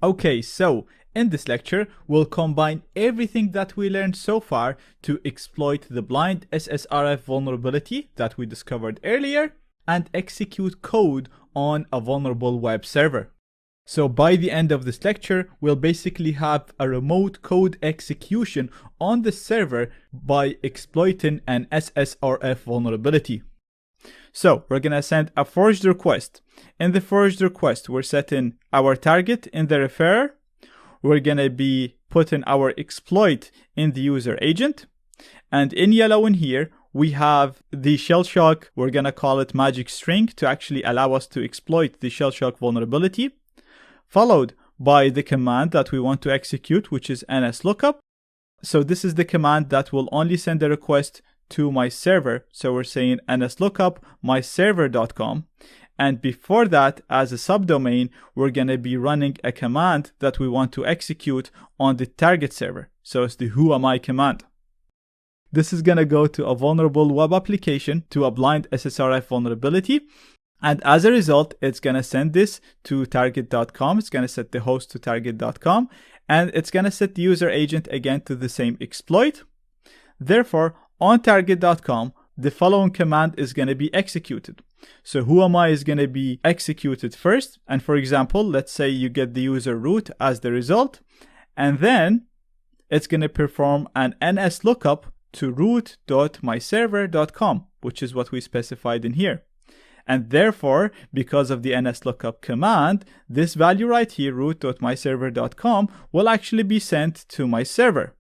Okay, so in this lecture, we'll combine everything that we learned so far to exploit the blind SSRF vulnerability that we discovered earlier and execute code on a vulnerable web server. So by the end of this lecture, we'll basically have a remote code execution on the server by exploiting an SSRF vulnerability. So we're gonna send a forged request. In the forged request, we're setting our target in the referrer. We're gonna be putting our exploit in the user agent. And in yellow in here, we have the shell shock. We're gonna call it magic string to actually allow us to exploit the shell shock vulnerability, followed by the command that we want to execute, which is nslookup. So this is the command that will only send a request to my server. So we're saying nslookup myserver.com. And before that, as a subdomain, we're going to be running a command that we want to execute on the target server. So it's the whoami command. This is going to go to a vulnerable web application, to a blind SSRF vulnerability. And as a result, it's going to send this to target.com. It's going to set the host to target.com. And it's going to set the user agent again to the same exploit. Therefore, on target.com, the following command is going to be executed. So whoami is going to be executed first. And for example, let's say you get the user root as the result. And then it's going to perform an nslookup to root.myserver.com, which is what we specified in here. And therefore, because of the nslookup command, this value right here, root.myserver.com, will actually be sent to my server.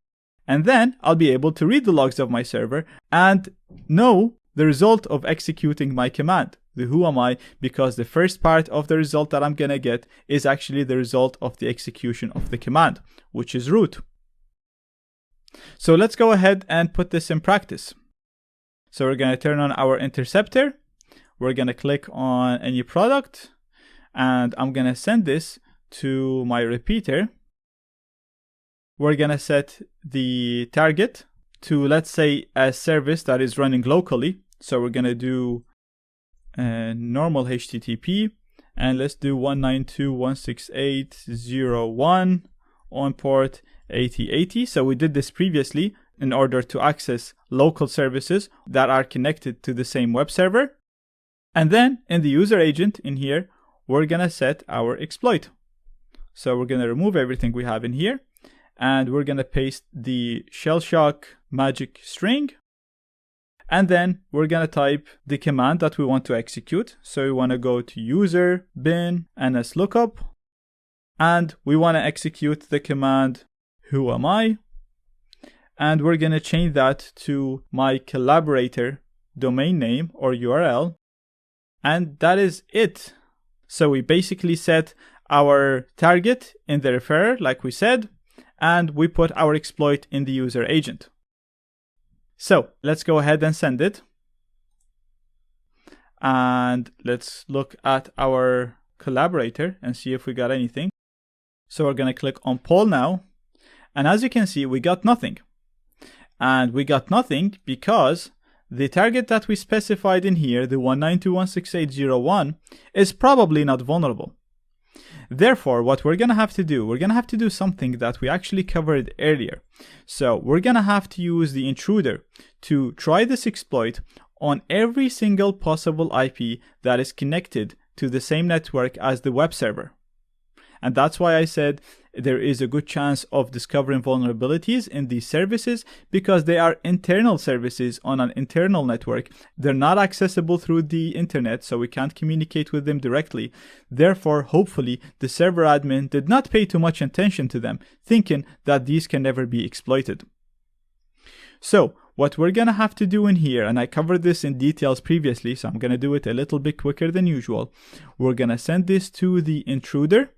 And then I'll be able to read the logs of my server and know the result of executing my command, the whoami, because the first part of the result that I'm going to get is actually the result of the execution of the command, which is root. So let's go ahead and put this in practice. So we're going to turn on our interceptor. We're going to click on any product, and I'm going to send this to my repeater. We're going to set the target to, let's say, a service that is running locally. So we're going to do normal HTTP, and let's do 192.168.0.1 on port 8080. So we did this previously in order to access local services that are connected to the same web server. And then in the user agent in here, we're going to set our exploit. So we're going to remove everything we have in here, and we're going to paste the shell shock magic string. And then we're going to type the command that we want to execute. So we want to go to user bin nslookup, and we want to execute the command whoami. And we're going to change that to my collaborator domain name or URL. And that is it. So we basically set our target in the referrer, like we said, and we put our exploit in the user agent. So let's go ahead and send it. And let's look at our collaborator and see if we got anything. So we're going to click on poll now. And as you can see, we got nothing. And we got nothing because the target that we specified in here, the 192.168.0.1, is probably not vulnerable. Therefore, what we're going to have to do, we're going to have to do something that we actually covered earlier. So we're going to have to use the intruder to try this exploit on every single possible IP that is connected to the same network as the web server. And that's why I said there is a good chance of discovering vulnerabilities in these services, because they are internal services on an internal network. They're not accessible through the internet, so we can't communicate with them directly. Therefore, hopefully, the server admin did not pay too much attention to them, thinking that these can never be exploited. So what we're going to have to do in here, and I covered this in details previously, so I'm going to do it a little bit quicker than usual. We're going to send this to the intruder.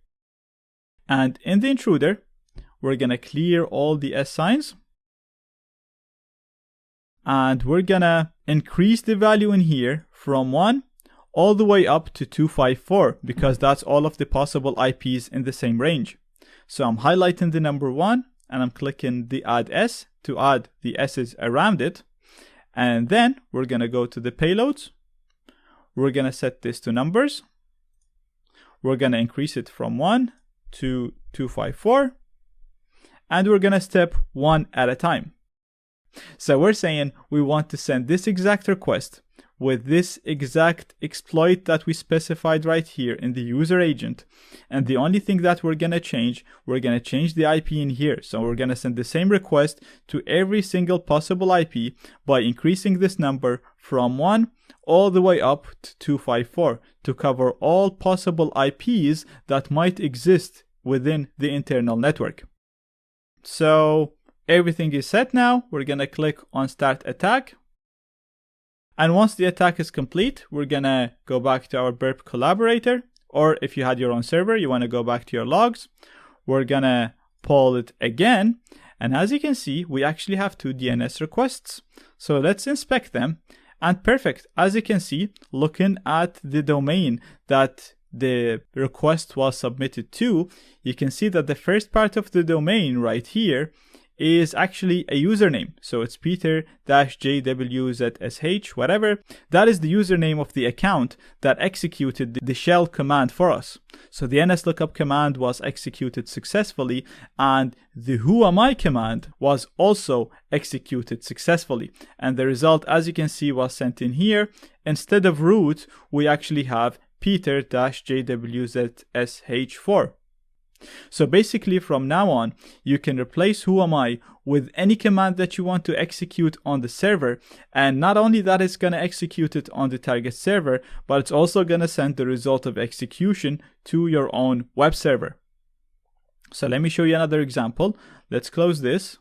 And in the intruder, we're going to clear all the S signs. And we're going to increase the value in here from 1 all the way up to 254, because that's all of the possible IPs in the same range. So I'm highlighting the number 1, and I'm clicking the add S to add the S's around it. And then we're going to go to the payloads. We're going to set this to numbers. We're going to increase it from 1 to 254. And we're gonna step one at a time. So we're saying we want to send this exact request with this exact exploit that we specified right here in the user agent. And the only thing that we're gonna change the IP in here. So we're gonna send the same request to every single possible IP by increasing this number from 1 all the way up to 254 to cover all possible IPs that might exist within the internal network. So everything is set now. We're gonna click on Start Attack. And once the attack is complete, we're gonna go back to our burp collaborator, or if you had your own server, you wanna go back to your logs. We're gonna poll it again. And as you can see, we actually have 2 DNS requests. So let's inspect them. And perfect. As you can see, looking at the domain that the request was submitted to, you can see that the first part of the domain right here is actually a username. So it's Peter-JWZSH, whatever. That is the username of the account that executed the shell command for us. So the NSLOOKUP command was executed successfully, and the whoami command was also executed successfully. And the result, as you can see, was sent in here. Instead of root, we actually have Peter-JWZSH4. So basically from now on, you can replace whoami with any command that you want to execute on the server. And not only that, it's going to execute it on the target server, but it's also going to send the result of execution to your own web server. So let me show you another example. Let's close this.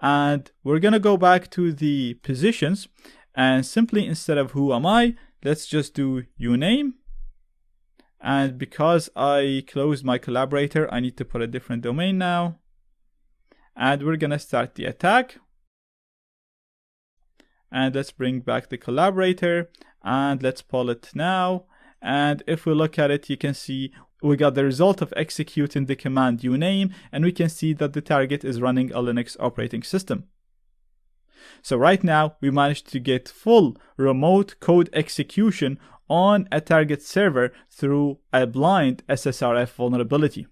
And we're going to go back to the positions. And simply instead of whoami, let's just do uname. And because I closed my collaborator, I need to put a different domain now. And we're gonna start the attack. And let's bring back the collaborator and let's poll it now. And if we look at it, you can see we got the result of executing the command uname, and we can see that the target is running a Linux operating system. So right now we managed to get full remote code execution on a target server through a blind SSRF vulnerability.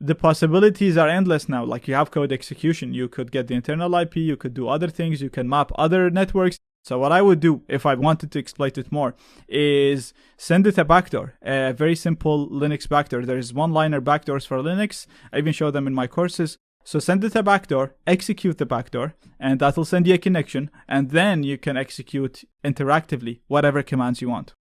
The possibilities are endless now. Like, you have code execution, you could get the internal IP, you could do other things, you can map other networks. So what I would do if I wanted to exploit it more is send it a backdoor, a very simple Linux backdoor. There's one-liner backdoors for Linux. I even show them in my courses. So send it a backdoor, execute the backdoor, and that will send you a connection, and then you can execute interactively whatever commands you want.